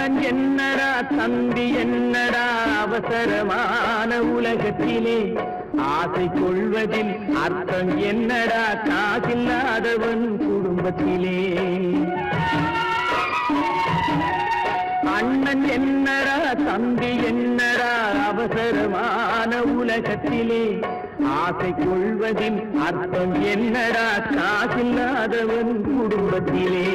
அண்ணன் என்னடா தம்பி என்னடா அவசரமான உலகத்திலே ஆசை கொள்வதில் அர்த்தம் என்னடா காசில்லாதவன் குடும்பத்திலே அண்ணன் என்னடா தம்பி என்னடா அவசரமான உலகத்திலே ஆசை கொள்வதில் அர்த்தம் என்னடா காசில்லாதவன் குடும்பத்திலே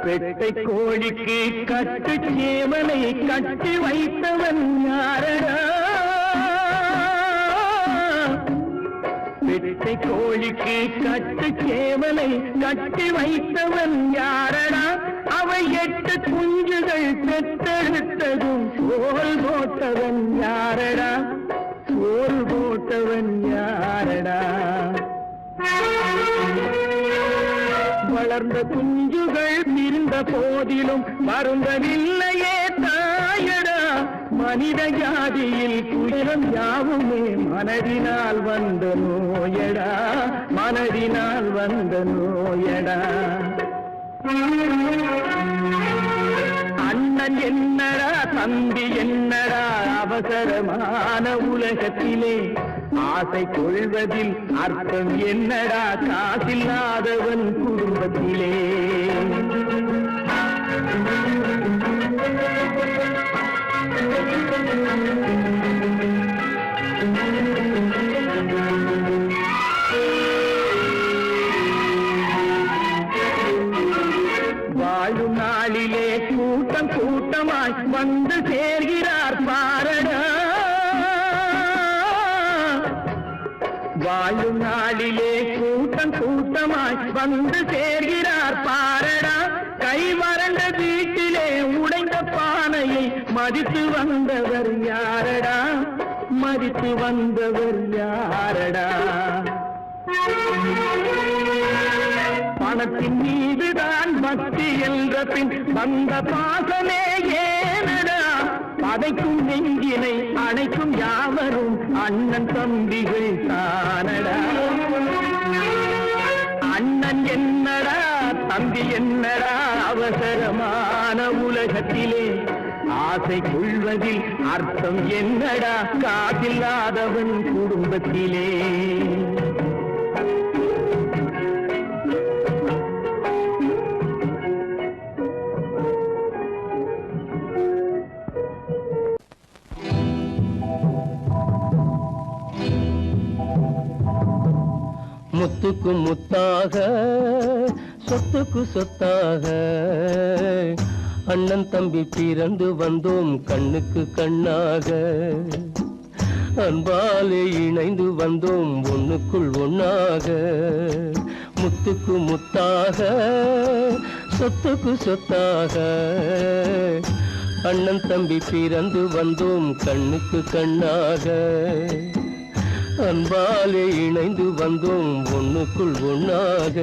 பெட்டை கோழிக்கு கட்டு சேவலை கட்டி வைத்தவன் யாரடா பெட்டை கோழிக்கு கட்டு சேவலை கட்டி வைத்தவன் யாரடா அவை 8 குஞ்சுகள் பெற்றெடுத்ததும் சோல் போட்டவன் யாரடா சோல் போட்டவன் யாரடா வளர்ந்த குஞ்சுகள் பிரிந்த போதிலும் வருந்தவில்லையே தாயடா மனித ஜாதியில் துயரம் யாவுமே மனதினால் வந்த நோயடா மனதினால் வந்த நோயடா அண்ணன் என்னடா தம்பி என்னடா அவசரமான உலகத்திலே ஆசை கொள்வதில் அர்த்தம் என்னடா காசில்லாதவன் குடும்பத்திலே வாழும் நாளிலே கூட்டம் கூட்டமாய் வந்து சேர்கிறார் பாரடா வாழும் நாளிலே கூட்டம் கூட்டமாய் வந்து சேர்கிறார் பாரடா கை வறண்ட வீட்டிலே உடைந்த பானையை மதித்து வந்தவர் யாரடா மதித்து வந்தவர் யாரடா பணத்தின் மீதுதான் பக்தி என்ற பின் வந்த பாசமே ஏனடா பதைக்கும் நெஞ்சினை அணைக்கும் யாவரும் அண்ணன் தம்பிகள் தானடா அண்ணன் என்னடா தம்பி என்னடா அவசரமான உலகத்திலே ஆசை கொள்வதில் அர்த்தம் என்னடா காசில்லாதவன் குடும்பத்திலே முத்துக்கு முத்தாக சொத்துக்கு சொத்தாக அண்ணன் தம்பி பிறந்து வந்தோம் கண்ணுக்கு கண்ணாக அன்பாலே இணைந்து வந்தோம் ஒண்ணுக்குள் ஒண்ணாக முத்துக்கு முத்தாக சொத்துக்கு சொத்தாக அண்ணன் தம்பி பிறந்து வந்தோம் கண்ணுக்கு கண்ணாக அன்பாலே இணைந்து வந்தோம் ஒண்ணுக்குள் ஒண்ணாக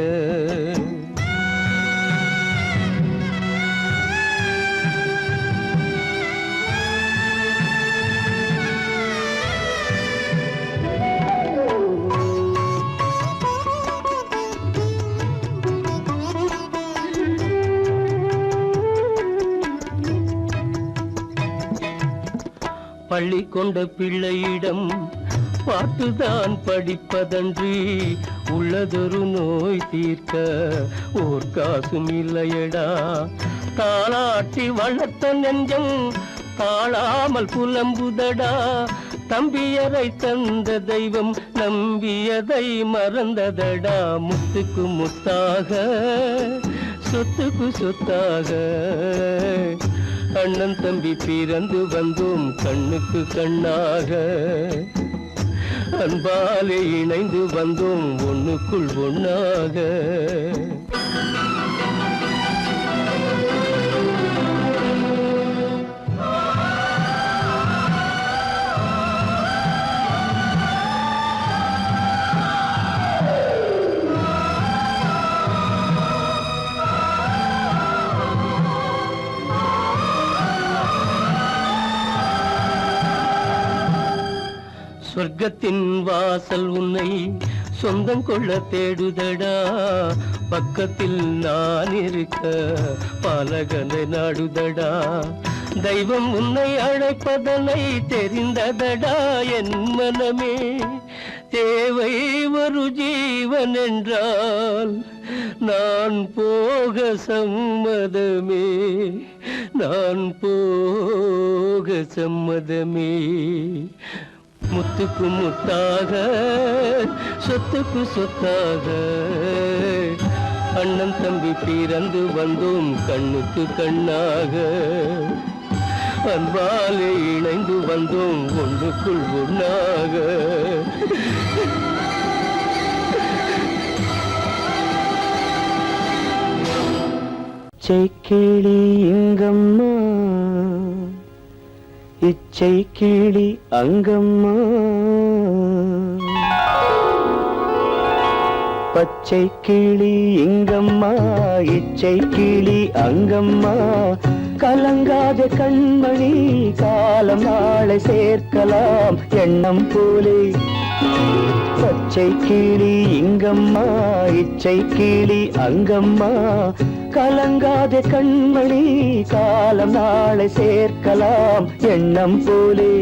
பள்ளி கொண்ட பிள்ளையிடம் பாட்டுதான் படிப்பதன்றி உள்ளதொரு நோய் தீர்க்க ஓர் காசும் இல்லையடா தாளாட்டி வளர்த்த நெஞ்சம் தாழாமல் புலம்புதடா தம்பியரை தந்த தெய்வம் நம்பியதை மறந்ததடா முத்துக்கு முத்தாக சொத்துக்கு சொத்தாக அண்ணன் தம்பி பிறந்து வந்தோம் கண்ணுக்கு கண்ணாக அன்பாலே இணைந்து வந்தோம் ஒண்ணுக்குள் ஒண்ணாக சொர்க்கத்தின் வாசல் உன்னை சொந்தம் கொள்ள தேடுதடா, பக்கத்தில் நான் இருக்க பாலகனை நாடுதடா. தெய்வம் உன்னை அழைப்பதனை தெரிந்ததடா என் மனமே. தேவை ஒரு ஜீவன் என்றால் நான் போக சம்மதமே, நான் போக சம்மதமே. முத்துக்கு முத்தாக சொத்துக்கு சொத்தாக அண்ணன் தம்பி பிறந்து வந்தோம் கண்ணுக்கு கண்ணாக. அன்பாலே இணைந்து வந்தோம் ஒன்றுக்குள் ஒன்றாக. கிளி இங்கம்மா, இச்சை கிளி அங்கம்மா, பச்சை கிளி இங்கம்மா, இச்சை கிளி அங்கம்மா. கலங்காத கண்மணி காலம் நாளை சேர்க்கலாம் எண்ணம் போலே. பச்சை கிளி இங்கம்மா, இச்சை கிளி அங்கம்மா. கலங்காத கண்மணி காலம் நாளை சேர்க்கலாம் எண்ணம் போலே.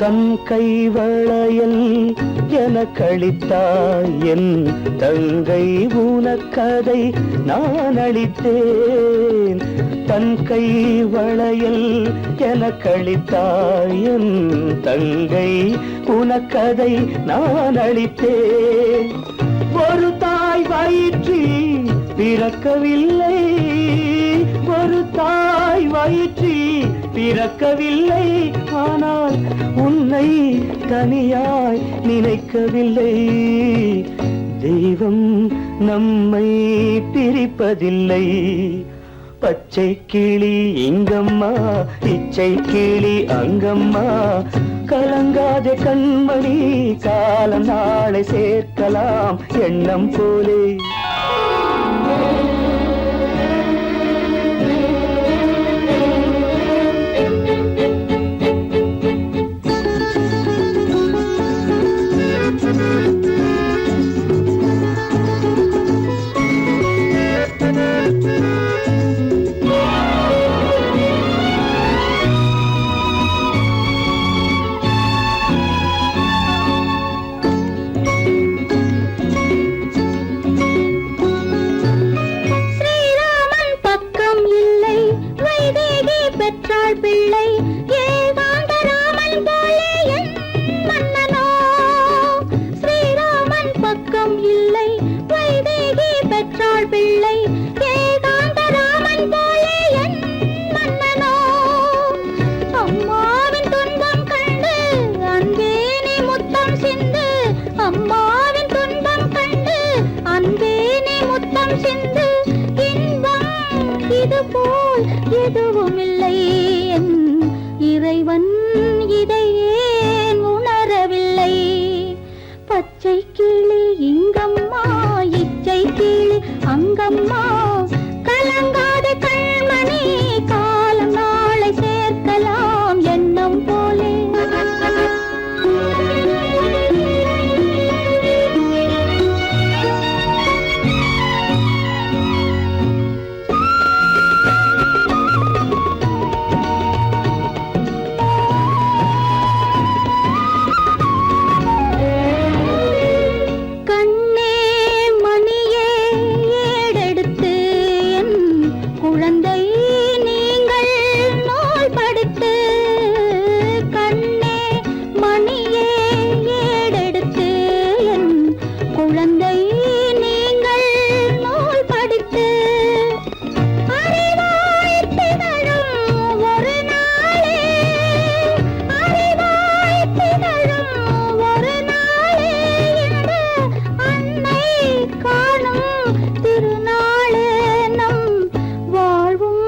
தன் கைவளையல் எனக்களித்தாய் என் தங்கை, உனக்கதை நான் அளித்தேன். தன் கைவளையல் எனக்களித்தாய் என் தங்கை, உனக்கதை நான் அளித்தேன். ஒரு தாய் வயிற்றில் பிறக்கவில்லை, ஒரு தாய் வயிற்றில் பிறக்கவில்லை. ஆனால் உன்னை தனியாய் நினைக்கவில்லை. தெய்வம் நம்மை பிரிப்பதில்லை. பச்சை கிளி இங்கம்மா, இச்சை கிளி அங்கம்மா. கலங்காத கண்மணி காலம் நாளை சேர்க்கலாம் எண்ணம் போலே. பிள்ளை ஏகாந்த ராமன் போலே என் மன்னனோ. ஸ்ரீராமன் பக்கம் இல்லை, வைதேகி பெற்றாள் பிள்ளை ஏகாந்த ராமன் போலே என் மன்னனோ. அம்மாவின் துன்பம் கண்டு அன்பே நீ முத்தம் சிந்து, அம்மாவின் துன்பம் கண்டு அன்பே நீ முத்தம் சிந்து. இன்பம் இது போல் எதுவும் இல்லை, இறைவன் இதை ஏன் உணரவில்லை. பச்சை கிளி இங்கம்மா, இச்சை கிளி அங்கம்மா. கலங்காத கண்மணி காலம் நாளை சேர்க்கலாம் எண்ணம் போலே. திருநாளே நம் வாழ்வும்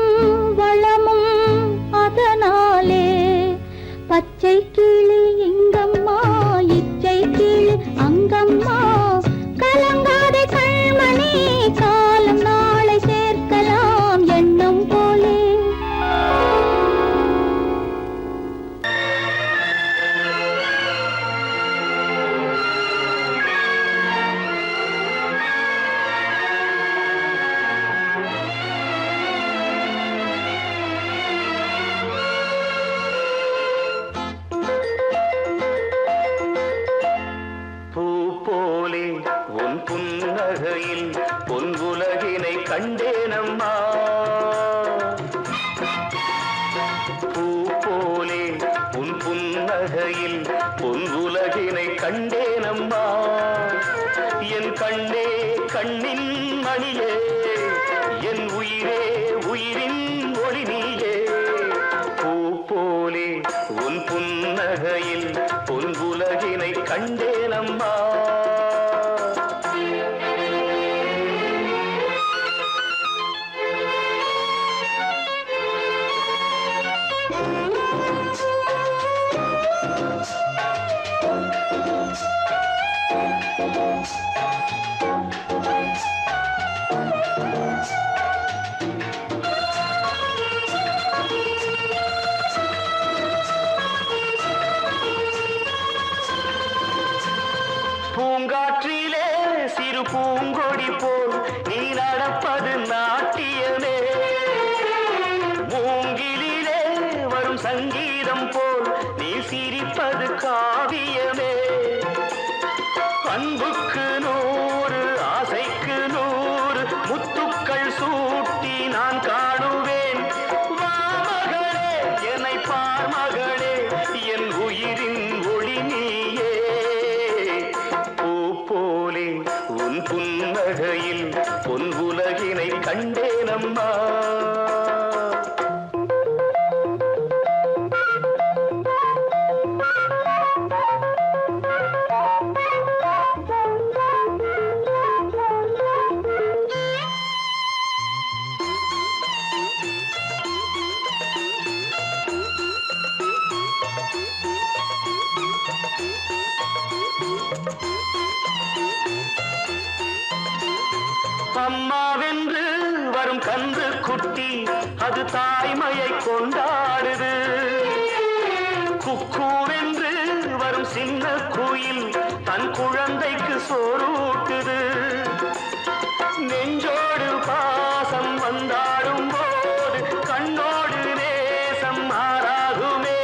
கண்டேனம்மா. பூ போலே உன் புன்னகையில் பொன் உலகினை கண்டேனம்மா. என் கண்ணே கண்ணின் மணியே, என் உயிரே உயிரின் ஒளி நீயே. பூ போலே உன் புன்னகையில் பொன் உலகினை கண்டேனம்மா. பூங்காற்றிலே சிறு பூங்கொடி போல் நீ நடப்பது நாட்டியமே. மூங்கிலே வரும் சங்கீதம் போல் நீ சிரிப்பது காவியமே. அன்புக்கு 100 ஆசைக்கு 100 முத்துக்கள் சூட்டி நான் காணுவேன். வா மகளே என்னை பார் மகளே, என் உயிரின் ஒளி நீயே. போலே உன் புன்னகையில் பொன் உலகினை கண்டேனம்மா. அம்மாவென்று வரும் கன்று குட்டி அது தாய்மையை கொண்டாடுது. குக்கூவென்று வரும் சின்ன குயில் தன் குழந்தைக்கு சோறூட்டுது. நெஞ்சோடு பாசம் வந்தாடும் போது கண்ணோடு நேசம் மாறாகுமே.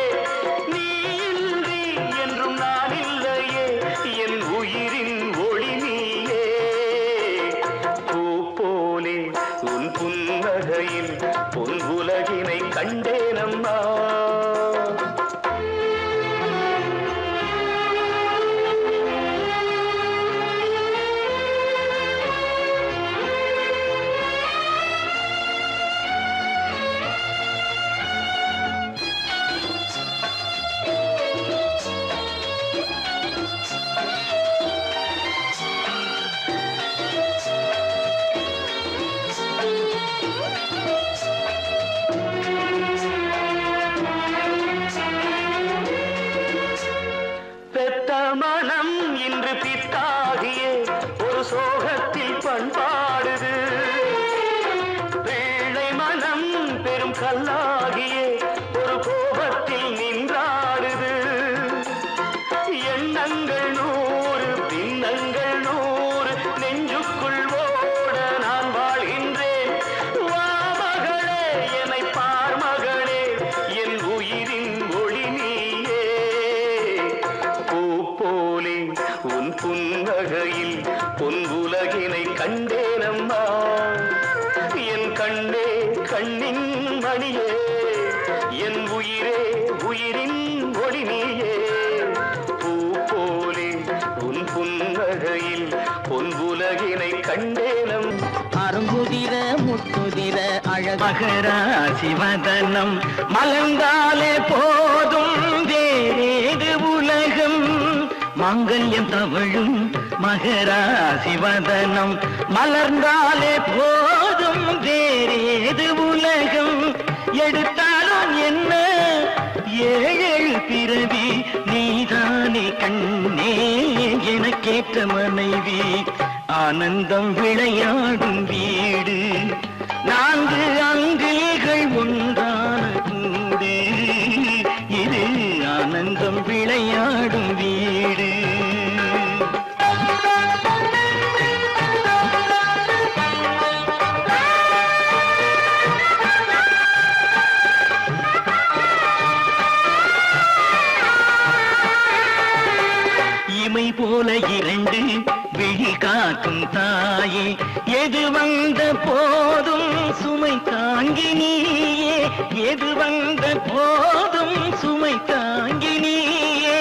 நீ இன்றி என்றும் நான் இல்லையே, என் உயிரின் ஒளி நீயே. போலே உன் புன்னகையில் பொன் உலகினை கண்டேனம்மா. மனம் இன்று பித்தாகியே ஒரு சோகத்தில் பண்பாடுது. பிள்ளை மனம் பெரும் கல்லாகியே ஒரு கோபத்தில் நின்றாடுது. எண்ணங்கள் 100 பின்னங்கள் 100 நெஞ்சுக்குள் ஓட நான் வாழ்கின்றேன். வா மகளே என்னை பார் மகளே, என் உயிரின் ஒளி நீயே. போலே உன் புன்னகையில் பொன் உலகினை கண்டேனம்மா. என் கண்ணே கண்ணின் மணியே, என் உயிரே உயிரின் ஒளி நீயே. பூ போலே உன் புன்னகையில் பொன் உலகினை கண்டேனம். அருங்குதிர முத்துதிர அழகராசி வதனம் மலர்ந்தாலே போதும் வேறேது உலகம். மாங்கல்யம் தவழும் மகராசி வதனம் மலர்ந்தாலே போதும் வேறேது உலகம். எடுத்தாலும் என்ன 7 பிறவி நீதானே கண்ணே எனக்கேற்ற மனைவி. ஆனந்தம் விளையாடும் வீடு 4 அங்கில்கள் ஒன்றான கூடு. இது ஆனந்தம் விளையாடும் வீடு. இமை போல 2 விழி காக்கும் தாயே, எது வந்த போ தாங்கி நீயே, எது வந்த போதும் சுமை தாங்கி நீயே.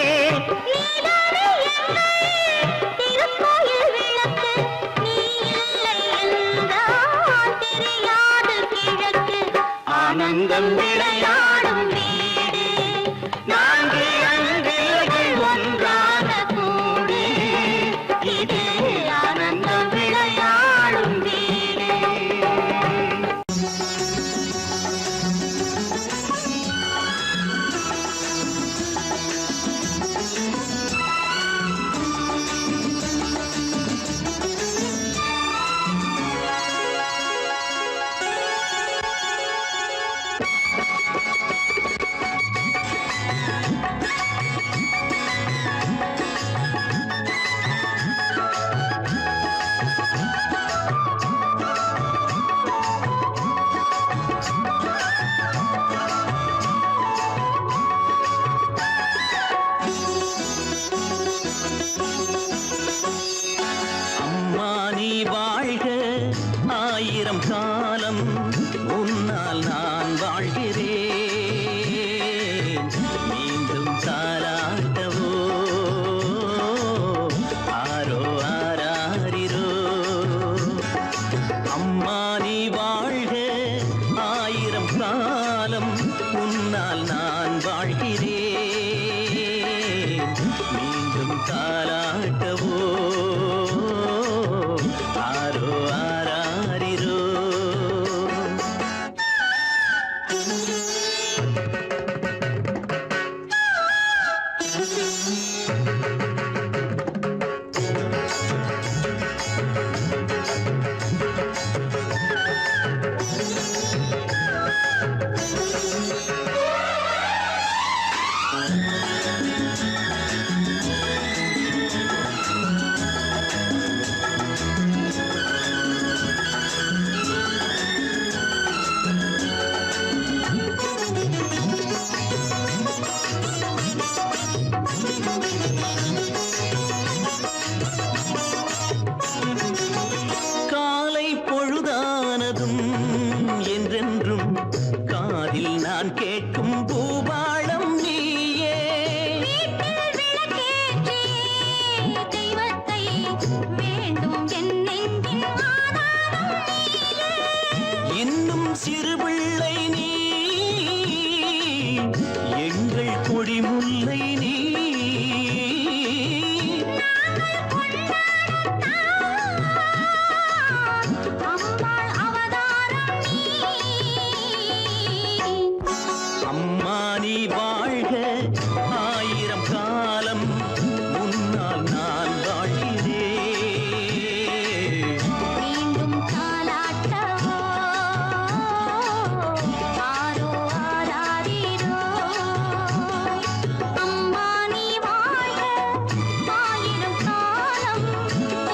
திருக்கோயில் விளக்கு நீ இல்லை என்றால் தெரியாது கிழக்கு. ஆனந்தம் விளையாடும் வீடு, நான்கு அன்பில்கள் ஒன்றாக கூடி, இது ஆனந்தம் விளையாடும் வீடு. அம்மா நீ வாழ்க, ஆயிரம் காலம் உன்னால் நான் வாழ்கிறேன். மீண்டும் தாலாட்டவோ ஆரோ ஆராரிரோ. அம்மா நீ வாழ்க, ஆயிரம் காலம் உன்னால் நான் வாழ்கிறேன். மீண்டும் தாலாட்டவோ ஆரோ ஆராரிரோ. காலை பொழுதானதும் என்றென்றும் காதில் நான் கேட்கும் பூபாளம் நீயே. தெய்வத்தை வேண்டும் என் நெஞ்சின் ஆதாரம் நீயே. இன்னும் சிறுபிள்ளை நீ, எங்கள் கொடிமுல்லை நீ. அம்மாள் அவதாரம் நீ. அம்மா நீ வாழ்க, ஆயிரம் காலம் முன்னால் நான் வாழ்கிறேன். மீண்டும் தாலாட்டவோ ஆரோ ஆராரிரோ. அம்மா நீ வாழ்க, ஆயிரம் காலம்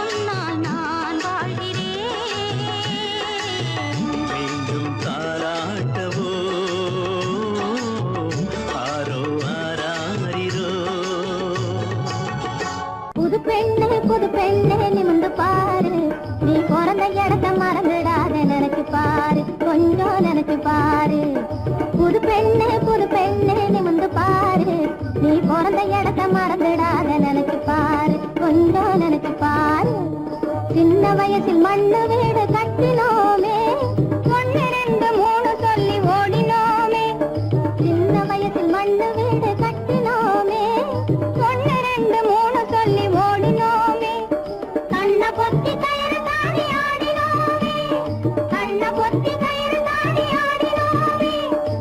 உன்னால் நான் வாழ்கிறேன். மீண்டும் தாலாட்டவோ ஆரோ ஆராரிரோ. புது பெண்ணே நிமிந்து பாரு, நீ பிறந்த இடத்த மறந்துடாத நினைச்சு பாரு, கொஞ்சம் நினைச்சு பாரு. புது பெண்ணே நிமிந்து பாரு, நீ பிறந்த இடத்த மறந்துடாத நினைச்சு பாரு, கொஞ்சம் நினைச்சு பாரு. சின்ன வயசில் மண்ணு வீடு கட்டினோமே, ஒன்று ரெண்டு மூணு சொல்லி ஓடினோமே. சின்ன வயசில் மண்ணு வீடு கட்டினோமே, ஒன்று ரெண்டு மூணு சொல்லி ஓடினோமே. கண்ணை பொத்தி கயிறு தாடி ஆடினோமே, கண்ணை பொத்தி கயிறு தாடி ஆடினோமே.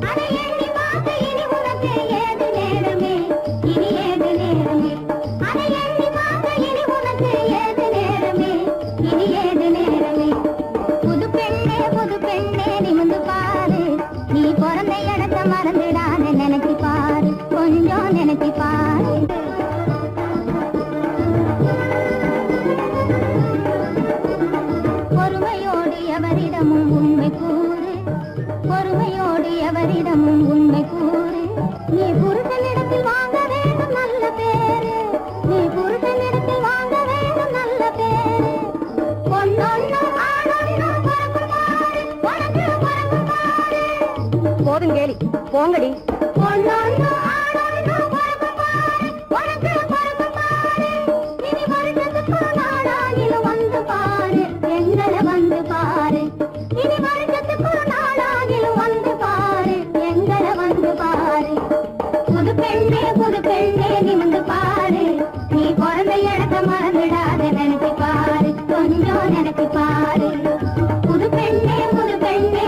அதை எண்ணி பார்க்க இனி உனக்கு ஏது நேரமே, இனி ஏது நேரமே. அதை எண்ணி பார்க்க இனி உனக்கு ஏது நேரமே, இனி ஏது நேரமே. புது பெண்ணே நிமிந்து பாரு, நீ பிறந்த இடத்த மறந்துடாத நினைச்சு பாரு, கொஞ்சம் நினைச்சு பாரு. பொறுமையோடு எவரிடமும் உண்மை கூறு, பொறுமையோடு எவரிடமும் உண்மை கூறு. நீ புருஷனிடத்தில் வாங்க வேண்டும் நல்ல பேரு, நீ புருஷனிடத்தில் வாங்க வேண்டும் நல்ல பேரு. பொன்னொன்னு ஆணொன்னு பிறக்கும் பாரு, உனக்கு பிறக்கும் பாரு. போதும் கேலி போங்கடி வந்து பாரு எங்களை வந்து பாரு இனி வருஷத்துக்கு நாளாகிலும் வந்து பாரு எங்களை வந்து பாரு புது பெண்ணே நிமிந்து பாரு நீ பிறந்த இடத்த மறந்துடாத நினைச்சு பாரு கொஞ்சம் நினைச்சு பாரு புது பெண்ணே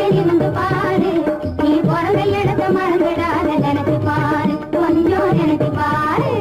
நிமிந்து பாரு நீ பிறந்த இடத்த மறந்துடாத நினைச்சு பாரு கொஞ்சம் நினைச்சு பாரு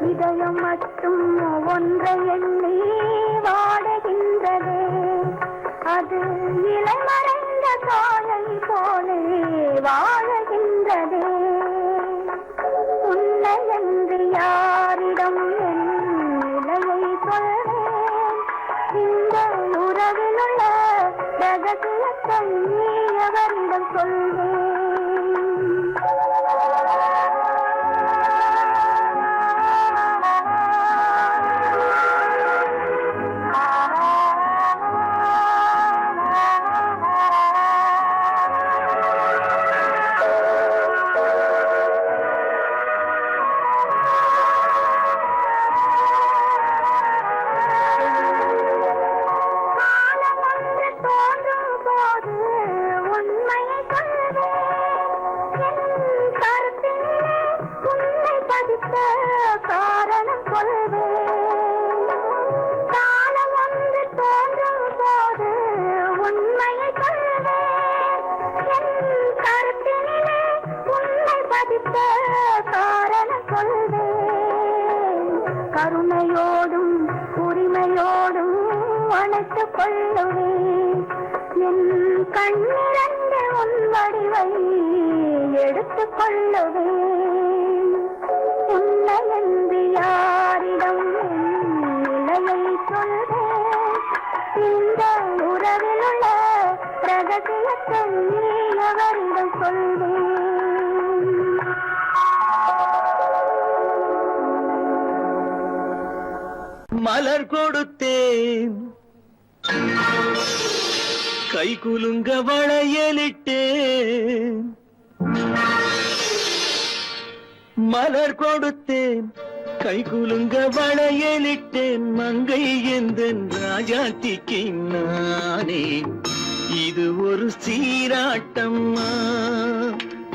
இதயம் மட்டும் ஒன்றை எண்ணி வாடுகின்றதே அது இளமறைந்த காலை போலே வாழுகின்றதே உன்னை என்று யாரிடம் என் நிலையை சொல்வேன் இந்த உறவில் உள்ள ரகசியத்தை அவரிடம் சொல்வேன் கருணையோடும் உரிமையோடும் அணைத்துக் கொள்ளுவேன் என் கண்ணிரண்ட உன் வடிவை எடுத்துக் கொள்ளுவேன் உன்னை என்று யாரிடம் நிலையை சொல்வேன் இந்த உறவில் உள்ள ரகசியத்தை அவரிடம் சொல்வேன் மலர் கொடுத்தேன் கை குலுங்க வளையலிட்டேன் மலர் கொடுத்தேன் கை குலுங்க வளையலிட்டேன் மங்கை எந்தன் ராஜாத்திக்கு நானே இது ஒரு சீராட்டம்மா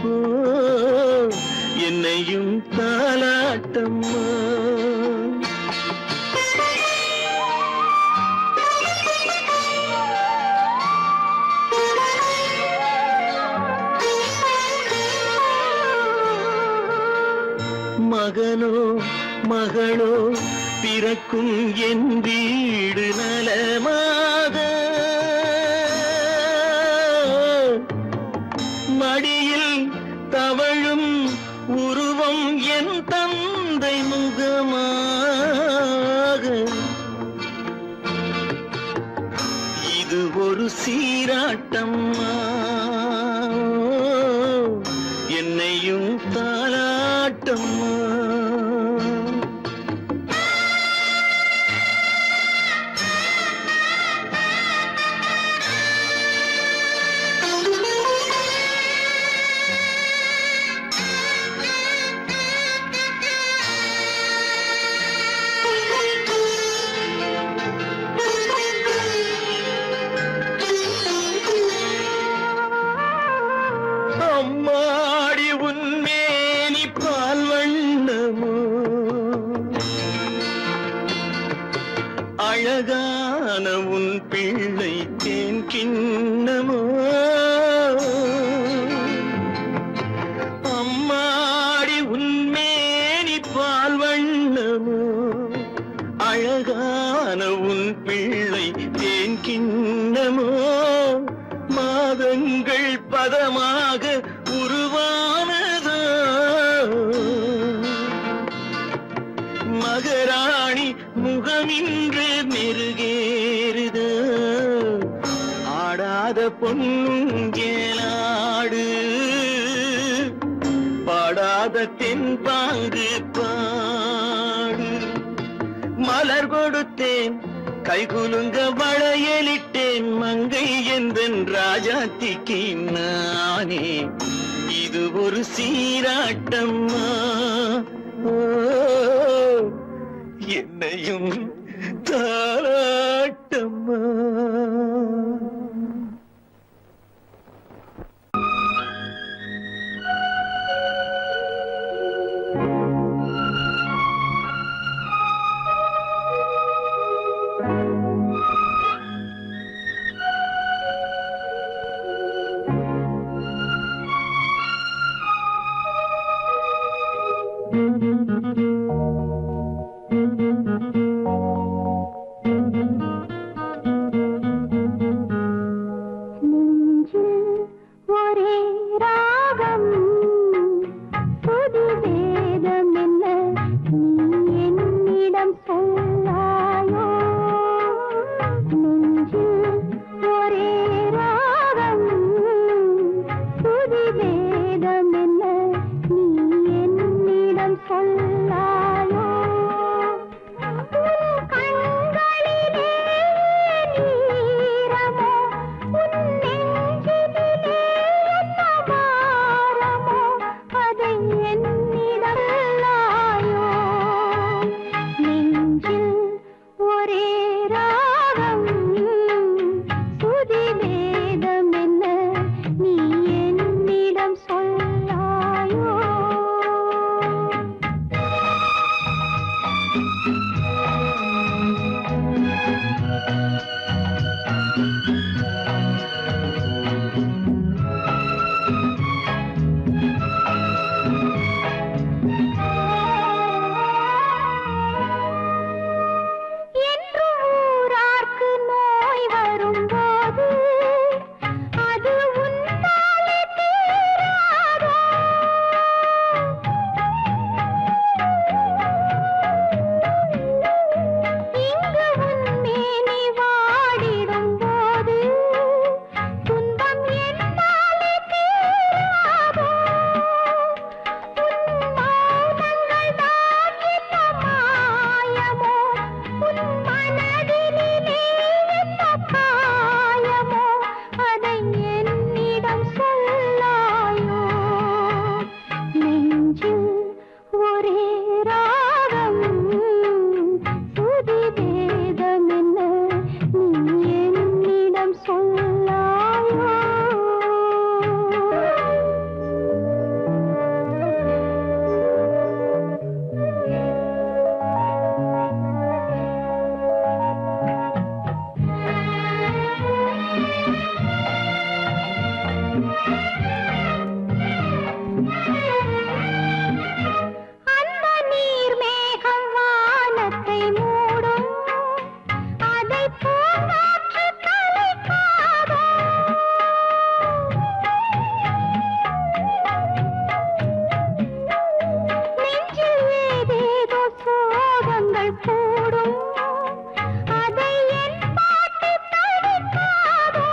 ஓ என்னையும் தாலாட்டம்மா மகனோ மகளோ பிறக்கும் என் வீடு நலமாக மடியில் தவழும் உருவம் என் தந்தை முகமாக சீராட்டம்மா என்னையும் தாலாட்டம்மா அம்மாடி உன்மேனி பால் வண்ணமோ அழகான உன் பிள்ளை தேன் கிண்ணமோ அம்மாடி உன்மேனி பால் வண்ணமோ அழகான உன் பிள்ளை தேன் கிண்ணமோ மாதங்கள் பதமாக உருவானதோ மகராணி முகமின்று மெருகேறுதோ ஆடாத பொன்னுங்கேலாடு பாடாத தென்பாங்கு பாடு மலர் கொடுத்தேன் கைகுலுங்க வளையலிட்டேன் மங்கை எந்தன் ராஜாத்திக்கு நானே இது ஒரு சீராட்டம்மா ஓ, என்னையும் தாராட்டம்மா கூடும் அதை என் பாட்டு தடுக்காதோ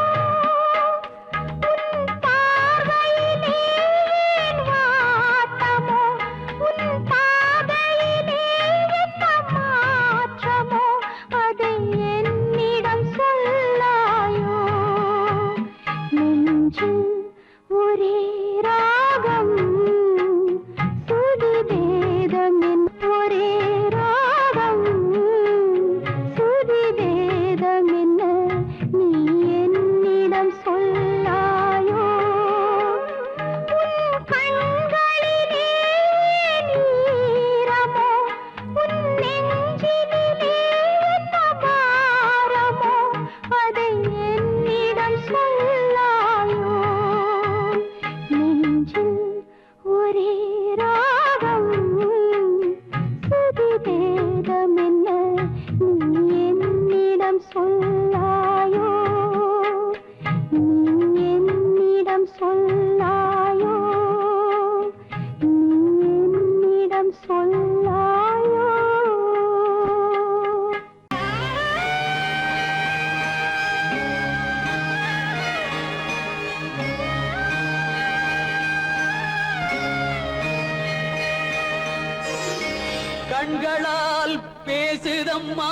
கண்களால் பேசுதம்மா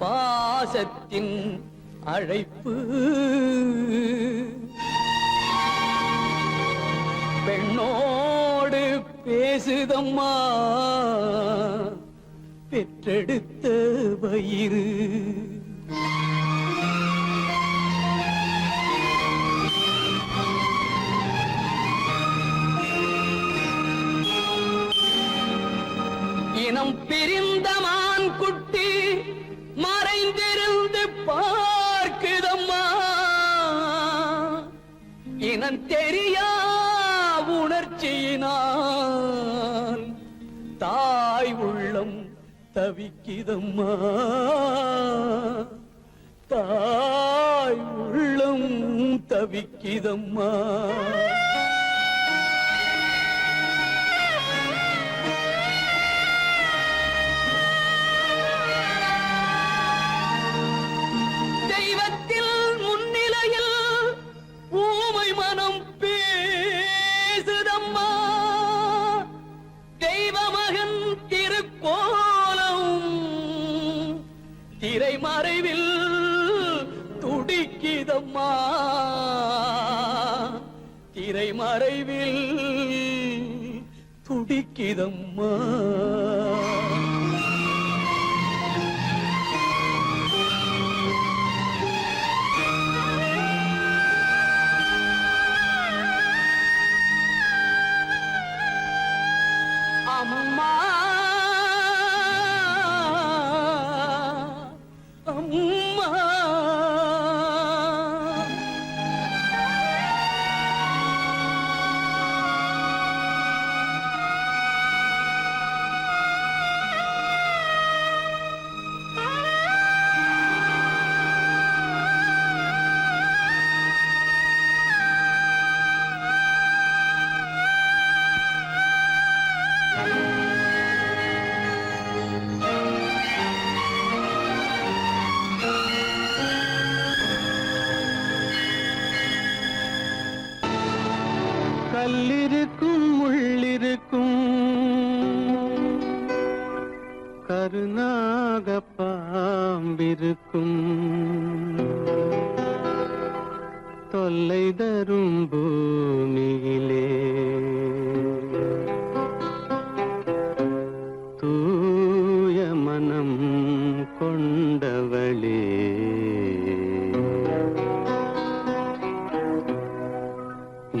பாசத்தின் அழைப்பு பெண்ணோடு பேசுதம்மா பெற்றெடுத்த வயிறு இனம் பிரிந்த மான் குட்டி மறைந்திருந்து பார்க்குதம்மா இனம் தெரியா உணர்ச்சியினால் தாய் உள்ளம் தவிக்குதம்மா தாய் உள்ளம் தவிக்குதம்மா திரைமறைவில் துடிக்குதம்மா திரைமறைவில் துடிக்குதம்மா அம்மா கல்லிருக்கும் முள்ளிருக்கும் கருநாக பாம்பிருக்கும் தொல்லை தரும் பூமியிலே தூய மனம் கொண்டவளே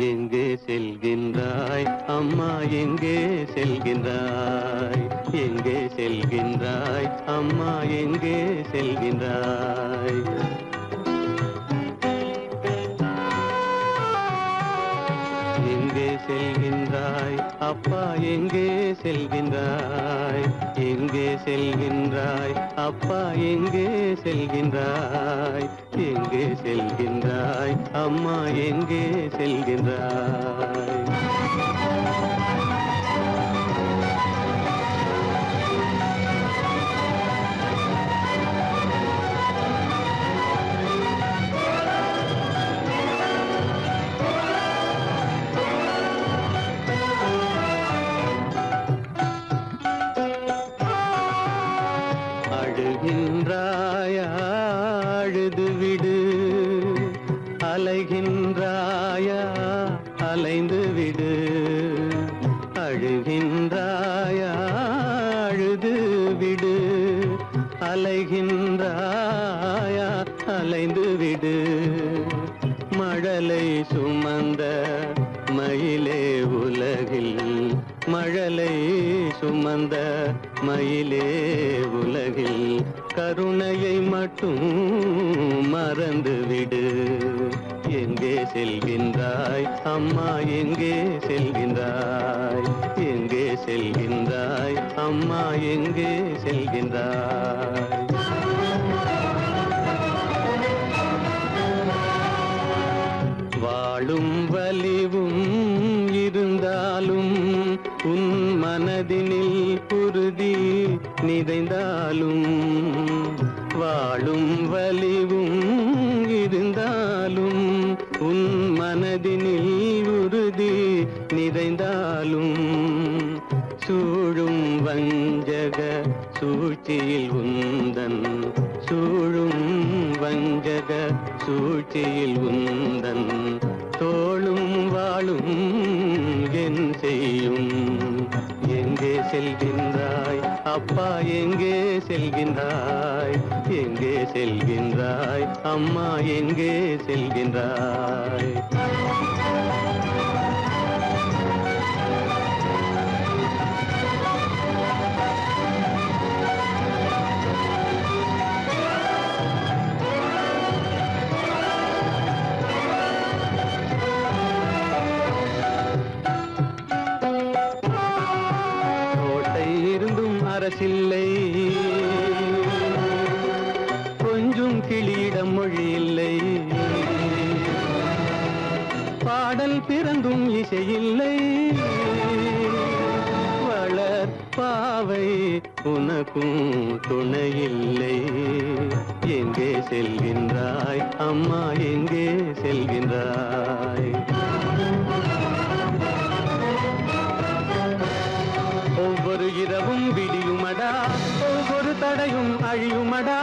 எங்கே செல்கின்றாய் அம்மா எங்கே செல்கின்றாய் எங்கே செல்கின்றாய் அம்மா எங்கே செல்கின்றாய் எங்கே செல்கின்றாய் அப்பா எங்கே செல்கின்றாய் எங்கே செல்கின்றாய் அப்பா எங்கே செல்கின்றாய் எங்கே செல்கின்றாய் அம்மா எங்கே செல்கின்றாய் அழுகின்றாயா அழுது விடு அலைகின்றாயா அலைந்து விடு அழுகின்றாயா அழுது விடு அலைகின்றாயா அலைந்து விடு மழலை சுமந்த மயிலே உலகில் மழலை சுமந்த மயிலே உலகில் கருணையை மட்டும் மறந்து விடு எங்கே செல்கின்றாய் அம்மா எங்கே செல்கின்றாய் எங்கே செல்கின்றாய் அம்மா எங்கே செல்கின்றாய் வாழும் வலிவும் இருந்தாலும் உன் மனதினில் குருதி நிறைந்தாலும் வாழும் வலிவும் இருந்தாலும் உன் மனதினில் உறுதி நிறைந்தாலும் சூழும் வஞ்சக சூழ்ச்சியில் உந்தன் சூழும் வஞ்சக சூழ்ச்சியில் உந்தன் தோளும் வாழும் என் செய்யும் எங்கே செல்கின்றாய் அப்பா எங்கே செல்கின்றாய் எங்கே செல்கின்றாய் அம்மா எங்கே செல்கின்றாய் அரசில்லை கொஞ்சம் கிளியிடம் மொழி இல்லை பாடல் பிறந்தும் இசையில்லை வளர் பாவை உனக்கும் துணையில்லை எங்கே செல்கின்றாய் அம்மா எங்கே செல்கின்றாய் ஒவ்வொரு இரவும் விடியுமடா ஒவ்வொரு தடையும் அழியுமடா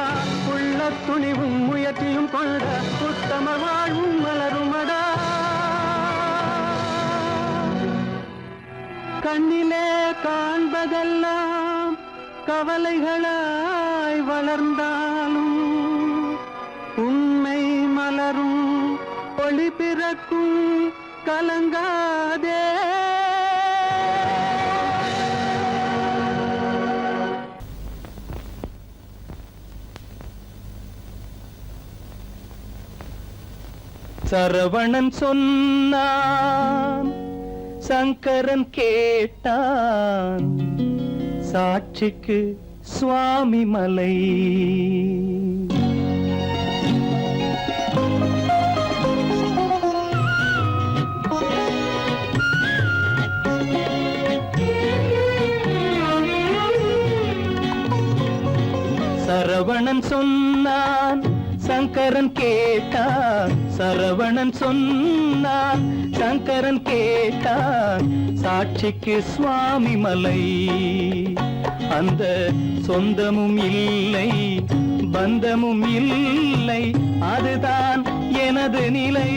உள்ள துணிவும் முயற்சியும் கொண்ட உத்தம வாழ்வும் மலருமடா கண்ணிலே காண்பதெல்லாம் கவலைகளாய் வளர்ந்தாலும் உண்மை மலரும் ஒளி பிறக்கும் கலங்காதே சரவணன் சொன்னான் சங்கரன் கேட்டான் சாட்சிக்கு சுவாமி மலை சரவணன் சொன்னான் சங்கரன் கேட்டான் சரவணன் சொன்னான் சங்கரன் கேட்டான் சாட்சிக்கு சுவாமி மலை அந்த சொந்தமும் இல்லை பந்தமும் இல்லை அதுதான் எனது நிலை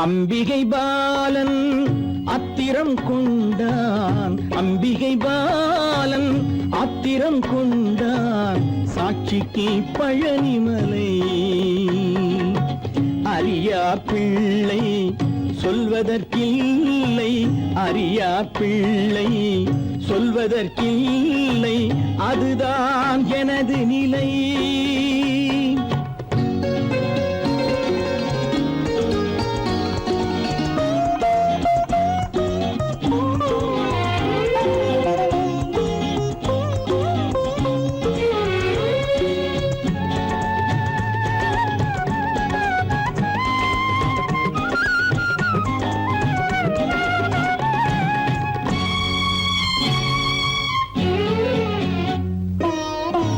அம்பிகை பாலன் அத்திரம் கொண்டான் அம்பிகை பாலன் ஆத்திரம் கொண்டான் சாட்சிக்கு பழனிமலை அறியா பிள்ளை சொல்வதற்கில்லை அறியா பிள்ளை சொல்வதற்கில்லை அதுதான் எனது நிலை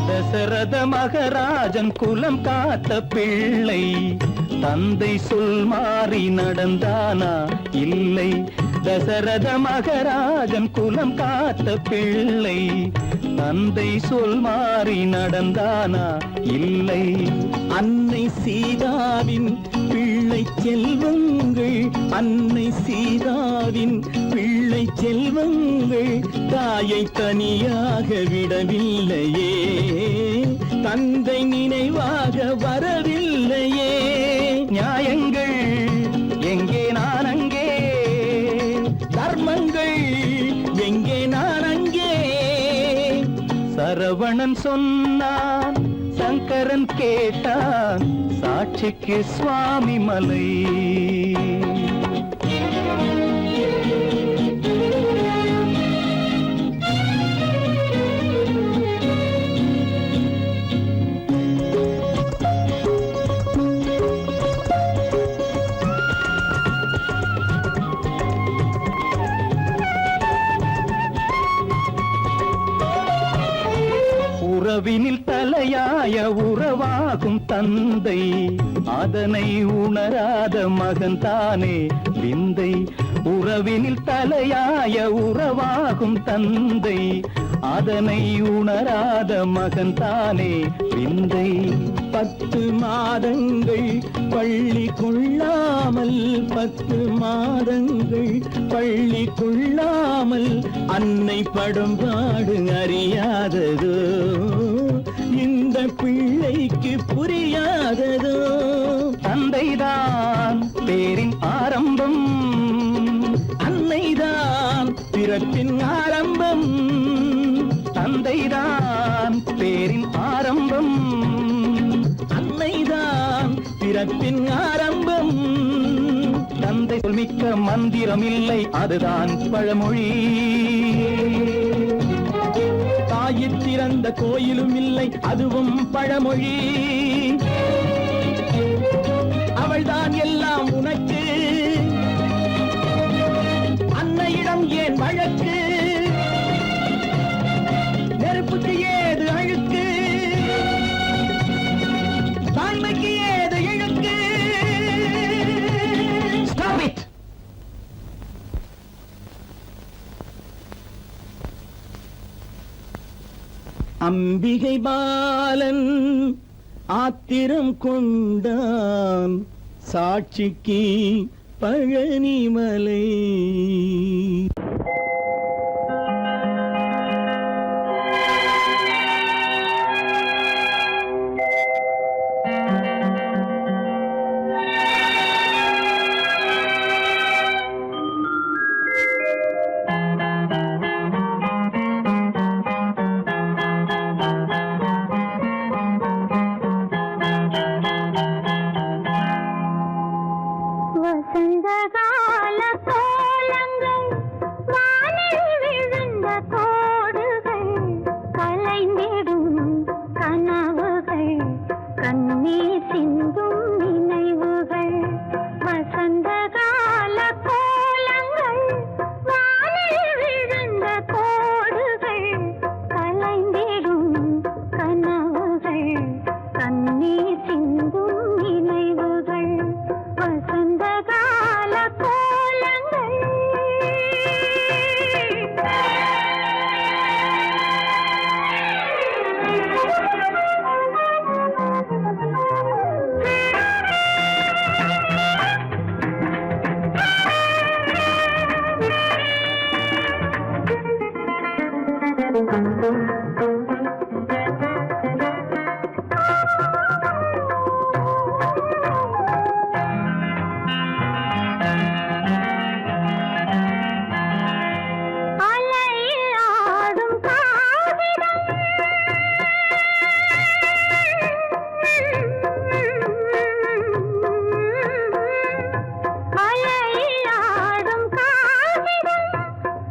தசரத மகராஜன் குலம் காத்த பிள்ளை தந்தை சொல் மாறி நடந்தானா இல்லை தசரத மகராஜன் குலம் காத்த பிள்ளை தந்தை சொல் மாறி நடந்தானா இல்லை அன்னை சீதாவின் பிள்ளை செல்வங்கள் அன்னை சீதாவின் பிள்ளை செல்வங்கள் தாயை தனியாக விடவில்லையே தந்தை நினைவாக வரவில்லையே நியாயங்கள் எங்கே நான் அங்கே தர்மங்கள் எங்கே நான் அங்கே சரவணன் சொன்னான் சங்கரன் கேட்டான் சாட்சிக்கு சுவாமி மலை உறவினில் தலையாய உறவாகும் தந்தை, அதனை உணராத மகன் தானே விந்தை. உறவினில் தலையாய உறவாகும் தந்தை, அதனை உணராத மகன் தானே விந்தை. 10 மாதங்கள் பள்ளி கொள்ளாமல், 10 மாதங்கள் பள்ளி கொள்ளாமல் அன்னை படும்பாடு அறியாததோ, இந்த பிள்ளைக்கு புரியாததோ. தந்தைதான் பேரின் ஆரம்பம், அன்னைதான் பிறப்பின் ஆரம்பம். தந்தைதான் பேரின் ஆரம்பம், அன்னைதான் பிறப்பின் ஆரம்பம். தந்தை சொல்மிக்க மந்திரம் இல்லை, அதுதான் பழமொழி. தாயிற் திறந்த கோயிலும் இல்லை, அதுவும் பழமொழி. அவள்தான் எல்லாம் உனக்கு, அன்னையிடம் ஏன் வழக்கு? நெருப்புக்கு ஏது அழுக்கு, தாய்மைக்கு ஏது இழுக்கு? Stop it! அம்பிகை பாலன் ஆத்திரம் கொண்டான், சாட்சிக்கு பழனிமலை. வசந்தகால கோலங்கள், வானில் விழுந்த கோடுகள், கலைந்திடும் கனவுகள், கண்ணீர் சிந்தும் நினைவுகள். வசந்தகால கோலங்கள், வானில் விழுந்த கோடுகள், கலைந்திடும் கனவுகள், கண்ணீர் சிந்தும் நினைவுகள். வசந்தகால கோலங்கள்.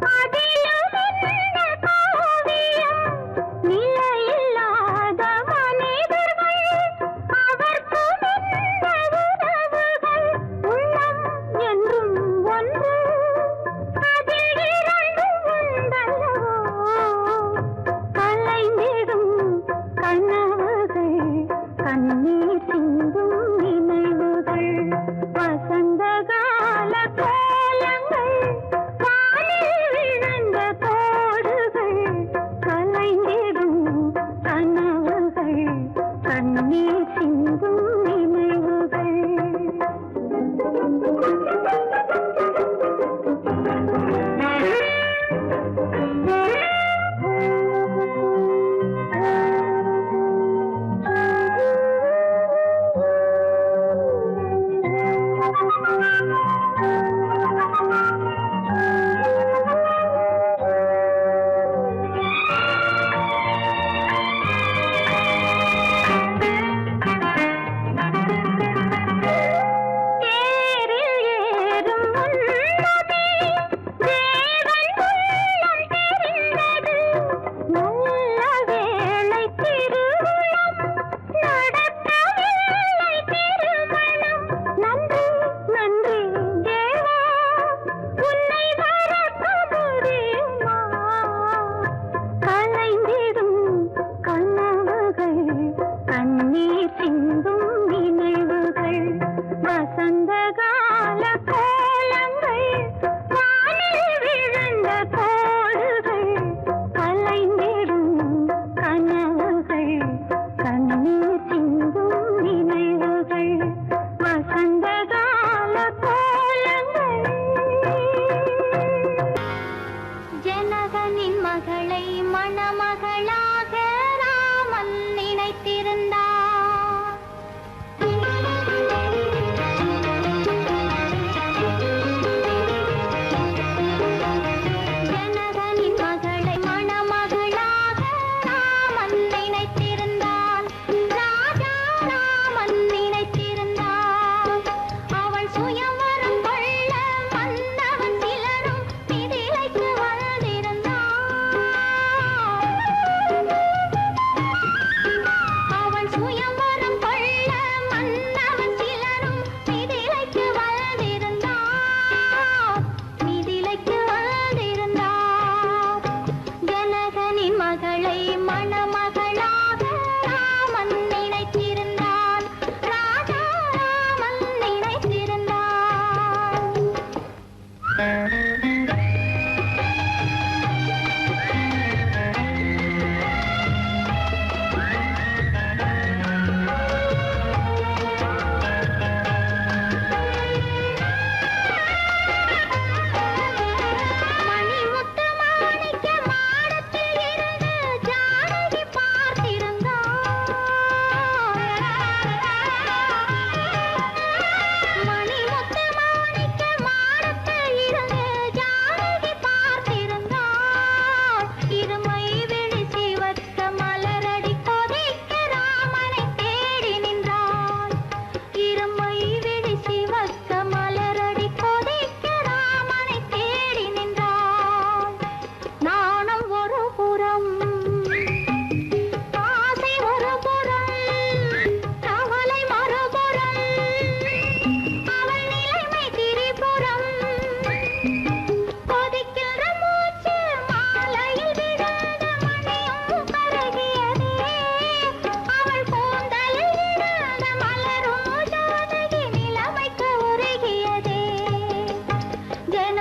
அதிலும் என்ன கோவியம்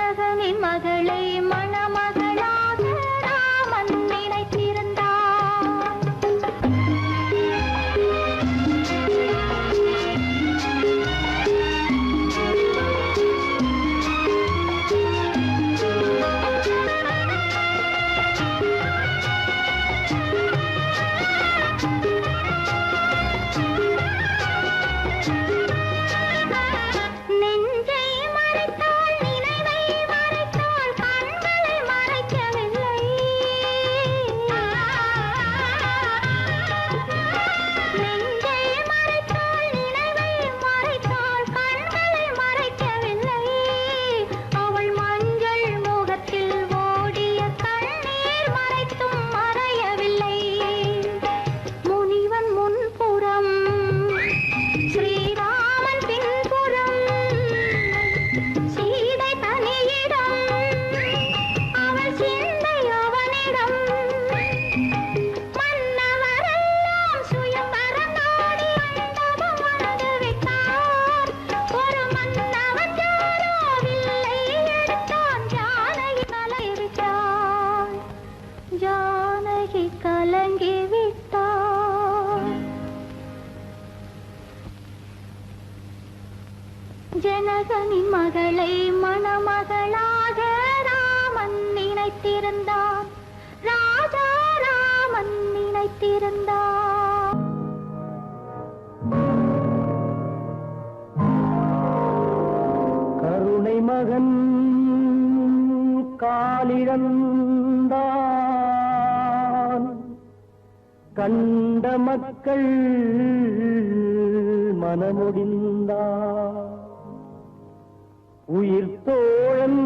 ஜனகனின் மகளை மணமகளாக ராமன் நினைத்திருந்தான். ஜனகனின் மகளை மணமகளாக ராமன் நினைத்திருந்தான். ராஜா ராமன் நினைத்திருந்தான். கருணை மகன் காலிழந்தான், கண்ட மக்கள் மனமுடிந்தான். உயிர் தோழன்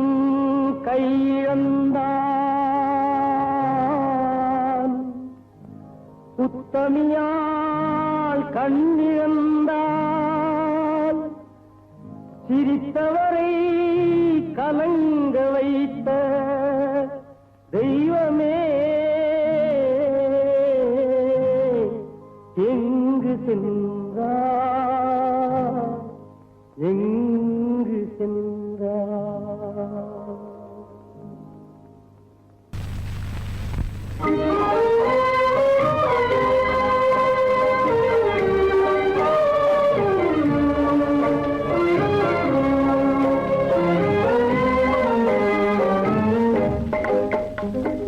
கையிழந்தான், உத்தமியால் கண்ணிழந்தான். சிரித்தவரை கலங்க வைத்த தெய்வமே எங்கு சென்றார், எங்கு சென்றார்?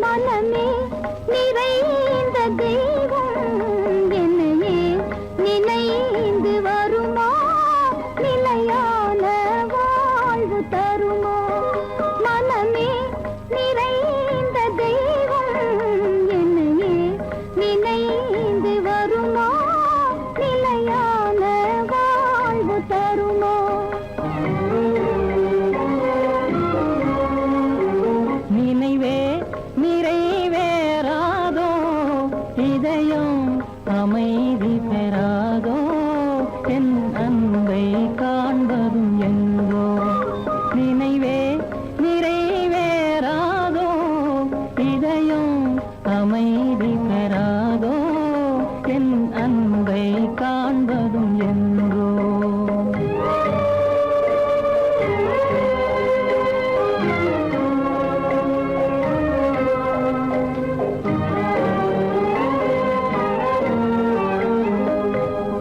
மனமே நிறைந்த தெய்வம் என்னையே நினைந்து வருமா, நிலையான வாழ்வு தருமா. மனமே நிறைந்த தெய்வம் என்னையே நினைந்து வருமா, நிலையான வாழ்வு தருமா. நினைவே நிறைவேறாதோ, இதயம் அமைதி பெறாதோ, என் அன்பை காண்பதும் எங்கோ. நினைவே நிறைவேறாதோ, இதயம் அமைதி பெறாதோ, என் அன்பை காண்பதும் எங்கோ.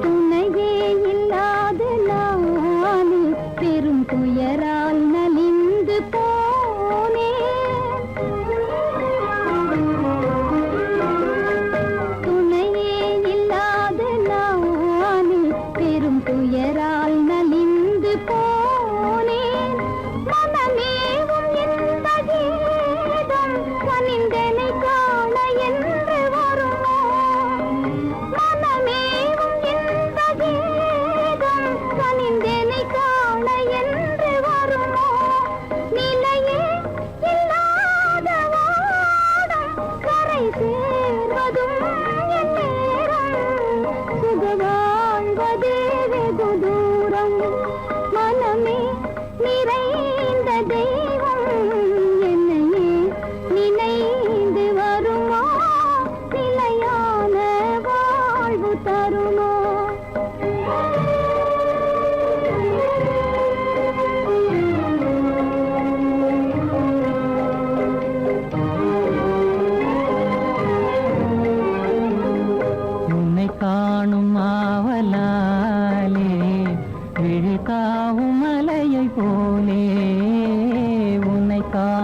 துணையே இல்லாத நான் பெரும் துயரால் நலிந்து போனேன்.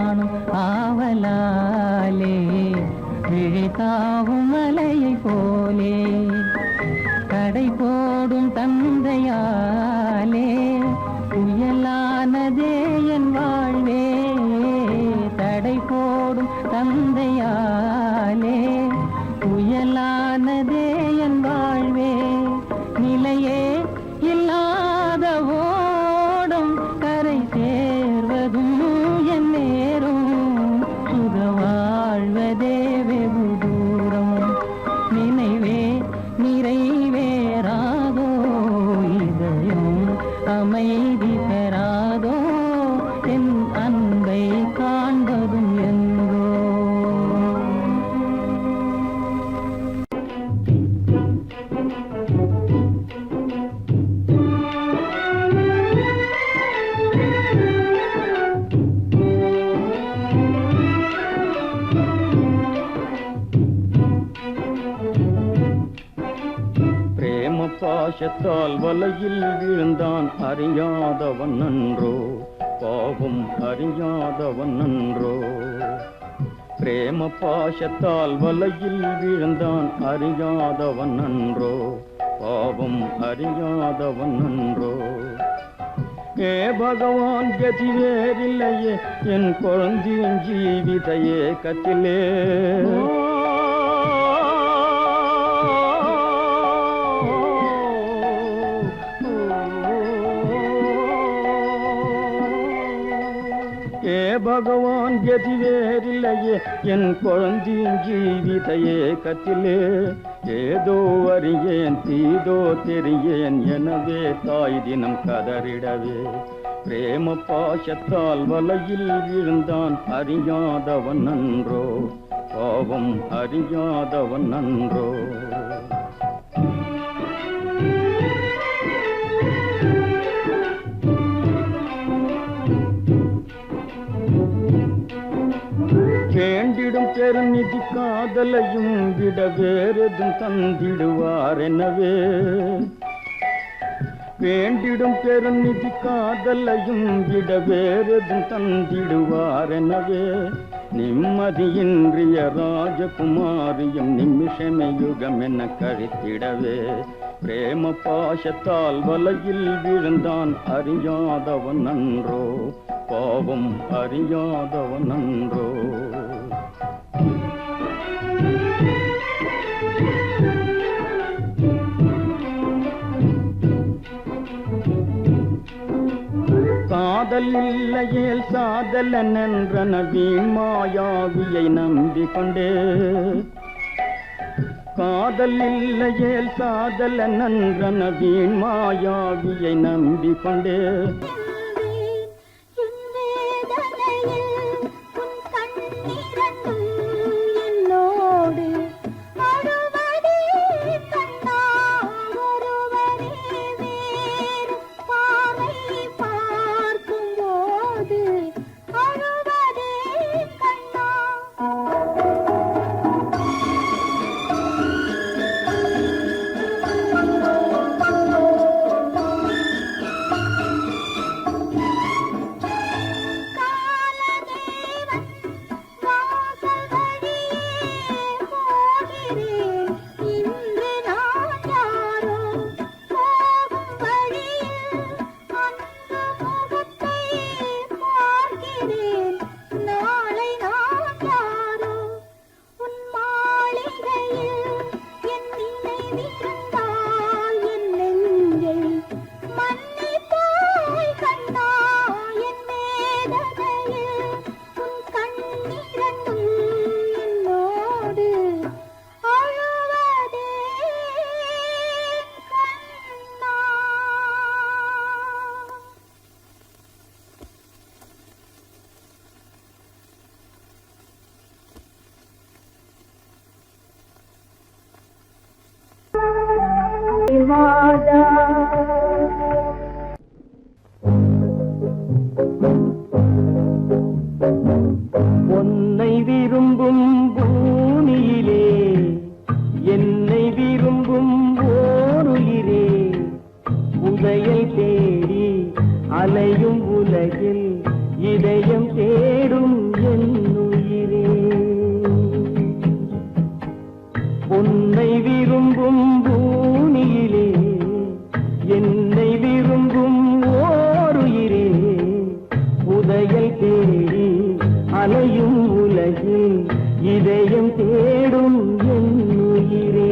காணும் ஆவலாலே விழித்தாவும் மலையை போலே கடை போடும் தந்தையாலே புயலானதே என் வாழ்வே தடை போடும் தந்தையாலே புயலானதே என் வாழ்வே நிலையே இல்லாத ஓடும் கரை சேர்வதும் என் நேரும் சுக வாழ்வதே வெகு தூரம் நினைவே நிறைவேறாதோ இதயம் அமைதி பெறாதோ என் அன்பை காண்பதும் என்றோ பிரேம பாசத்தால் வலையில் விழுந்தான் அறியாதவன் நன்றோ பாவம் அறியாதவன் நன்றோ பிரேம பாசத்தால் வலையில் விழுந்தான் அறியாதவன் நன்றோ பாவம் அறியாதவன் நன்றோ ஏ பகவான் கதி வேறில்லையே என் குழந்தையின் ஜீவித ஏக்கத்திலே ஏ பகவான் கதி வேறில்லையே என் குழந்தையின் ஜீவித ஏக்கத்திலே ஏதோ அறியேன் தீதோ தெரியேன் எனவே தாய் தினம் கதறிடவே பிரேம பாசத்தால் வலையில் விழுந்தான் அறியாதவன் நன்றோ பாவம் அறியாதவன் நன்றோ வேண்டிடும் பெருநிதி காதலையும் விட வேறெதும் தந்திடுவார் எனவே வேண்டிடும் பெருநிதி காதலையும் விட வேறெதும் தந்திடுவார் எனவே நிம்மதியின்றிய ராஜகுமாரியும் நிமிஷமே யுகம் என கழித்திடவே பிரேம பாசத்தால் வலையில் விழுந்தான் அறியாதவன் நன்றோ பாவம் அறியாதவன் நன்றோ காதல் இல்லையேல் சாதலன் என்றன வீண் மாயாவியை நம்பிக்கொண்டே காதல் இல்லையேல் சாதலன் என்றன வீண் மாயாவியை நம்பிக்கொண்டே உன்னை விரும்பும் பூமியிலே என்னை விரும்பும் ஓருயிரே உதயை தேடி அலையும் உலகில் இதயம் தேடும் அலையும் உலகில் இதயம் தேடும் என் உயிரே.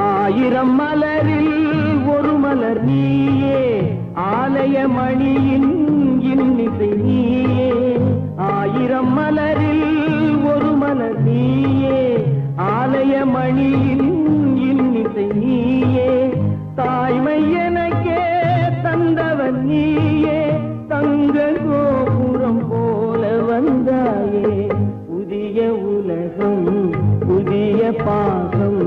ஆயிரம் மலரில் ஒரு மலர் நீயே, ஆலய மணியின் இன்னிசை நீயே. ஆயிரம் மலரில் ஒரு மலர் நீயே, ஆலய மணியின் இன்னிசை நீயே. தாய்மை எனக்கே தந்தவன் நீயே, தங்க கோபுரம் போல வந்தாயே. புதிய உலகம் புதிய பாசம்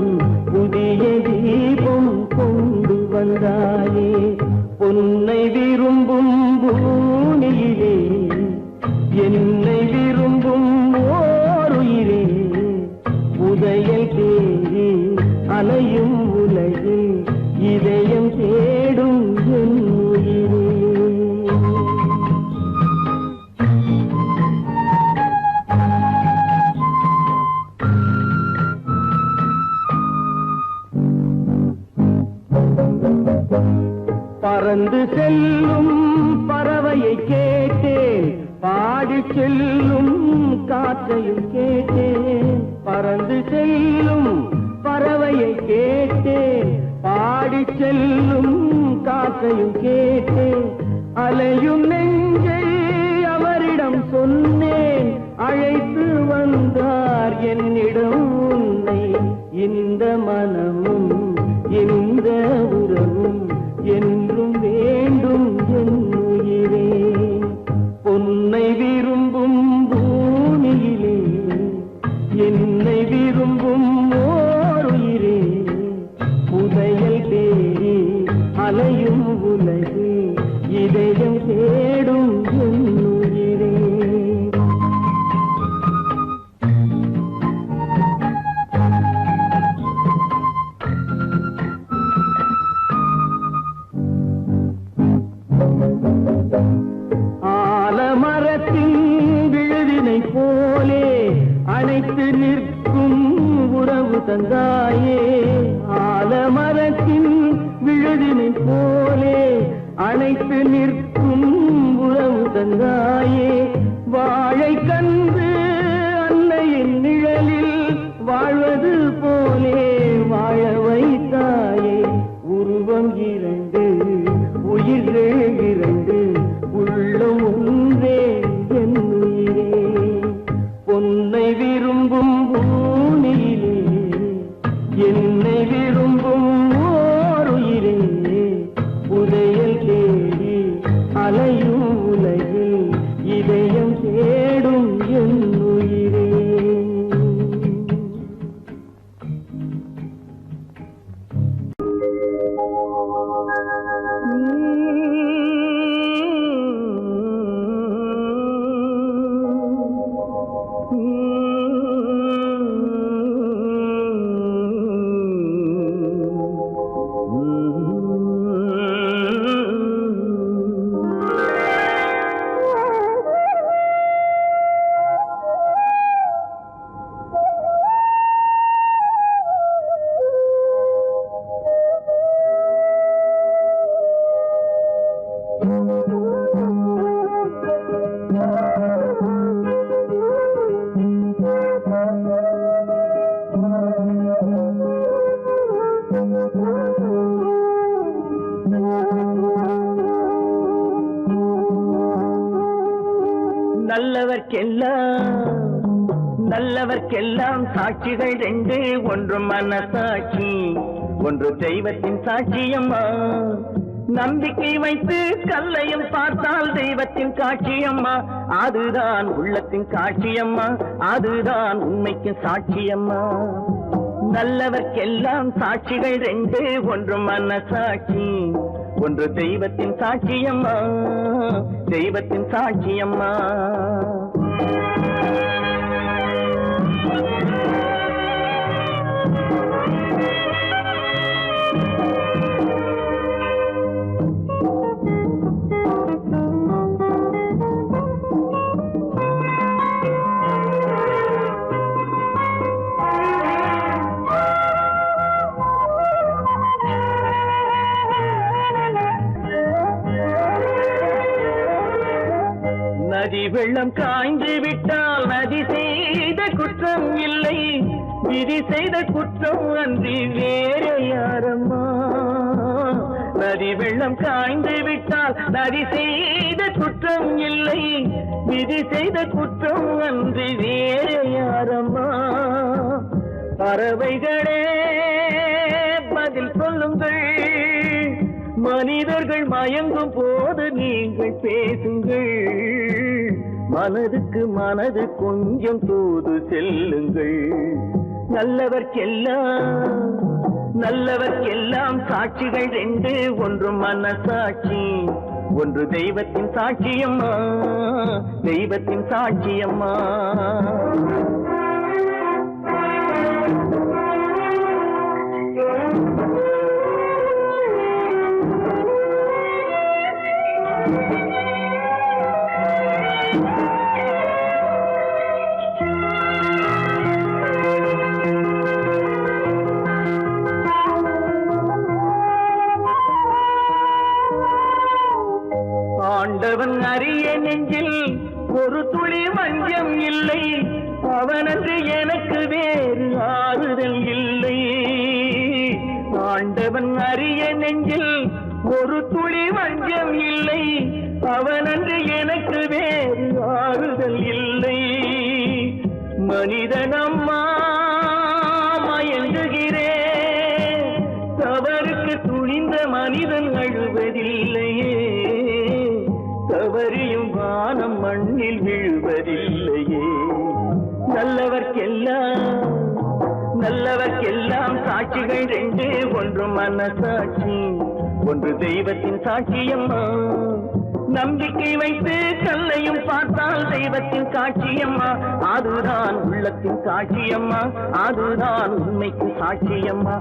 புதிய தீபம் கொண்டு வந்தாயே. பொன்னை விரும்பும் பூமியிலே என்னை விரும்பும் ஓருயிரே. உதயல் தேடி அலையும் உலகில் இதயம் தேடும் என் உயிரே. பறந்து செல்லும் பறவையை கேட்டேன், பாடி செல்லும் காற்றையும் கேட்டேன். பறந்து செல்லும் பறவையை கேட்டேன், பாடி செல்லும் காற்றையும் கேட்டேன். அலையும் நெஞ்சை அவரிடம் சொன்னேன், அழைத்து வந்தார் என்னிடம் உன்னை. இந்த மனமும் இந்த உறவும் என்றும் வேண்டும் என் உயிரே. பொன்னை விரும்பும் பூமியிலே என்னை விரும்பும் ஓருயிரே. புதையல் தேடி அலையும் உலகு இதயம் தேடும் என் உயிரே. ஆலமரத்தின் விழுதினை போலே அணைத்து நிற்கும் உறவு தந்தாயே. ஆலமரத்தின் விழுதினை போலே அணைத்து நிற்கும் உறவு தந்தாயே. வாழை கன்று அன்னையின் நிழலில் வாழ்வது போலே வாழ வைத்தாயே. உருவம் இரண்டு உயிர்கள் இரண்டு உள்ளம் ஒன்றே என் உயிரே. பொன்னை விரும்பும் பூமியிலே என்னை விரும்பும் ஓருயிரே. உதயல் தேடி அலையும் உலகில் இதயம் தேடும் என் உயிரே. நல்லவர்க்கெல்லாம் சாட்சிகள் ரெண்டு, ஒன்று மனசாட்சி ஒன்று தெய்வத்தின் சாட்சியம்மா. நம்பிக்கை வைத்து கல்லையும் பார்த்தால் தெய்வத்தின் காட்சியம்மா. அதுதான் உள்ளத்தின் காட்சியம்மா, அதுதான் உண்மைக்கு சாட்சியம்மா. நல்லவர்க்கெல்லாம் சாட்சிகள் ரெண்டு, ஒன்று மனசாட்சி ஒன்று தெய்வத்தின் சாட்சியம்மா, தெய்வத்தின் சாட்சியம்மா. வெள்ளம் காய்ந்து விட்டால் நதி செய்த குற்றம் இல்லை, விதி செய்த குற்றம் அன்றி வேற யாரம்மா. நதி வெள்ளம் காய்ந்து விட்டால் நதி செய்த குற்றம் இல்லை, விதி செய்த குற்றம் அன்றி வேற யாரம்மா. பறவைகளே பதில் சொல்லுங்கள், மனிதர்கள் மயங்கும் போது நீங்கள் பேசுங்கள், மனதுக்கு மனது கொஞ்சம் தூது செல்லுங்கள். நல்லவர்க்கெல்லாம் சாட்சிகள் ரெண்டு, ஒன்று மனசாட்சி, ஒன்று தெய்வத்தின் சாட்சியம்மா, தெய்வத்தின் சாட்சியம்மா. ஆண்டவன் அறிய நெஞ்சில் ஒரு துளி வஞ்சம் இல்லை, அவனன்று எனக்கு வேறு ஆறுதல் இல்லை. ஆண்டவன் அறிய நெஞ்சில் ஒரு துளி வஞ்சம் இல்லை, அவனன்று எனக்கு வேறு ஆறுதல் இல்லை. மனிதனம்மா மயங்குகிறேன், தவறுக்கு துணிந்த மனிதன் அழுவதில்லையே, தவறியும் வானம் மண்ணில் விழுவதில்லையே. நல்லவர்க்கெல்லாம் சாட்சிகள் ரெண்டு, ஒன்று மனசாட்சி, ஒன்று தெய்வத்தின் சாட்சியம்மா. நம்பிக்கை வைத்து கல்லையும் பார்த்தால் தெய்வத்தின் சாட்சியம்மா, அதுதான் உள்ளத்தின் சாட்சியம்மா, அதுதான் உண்மைக்கு சாட்சியம்மா.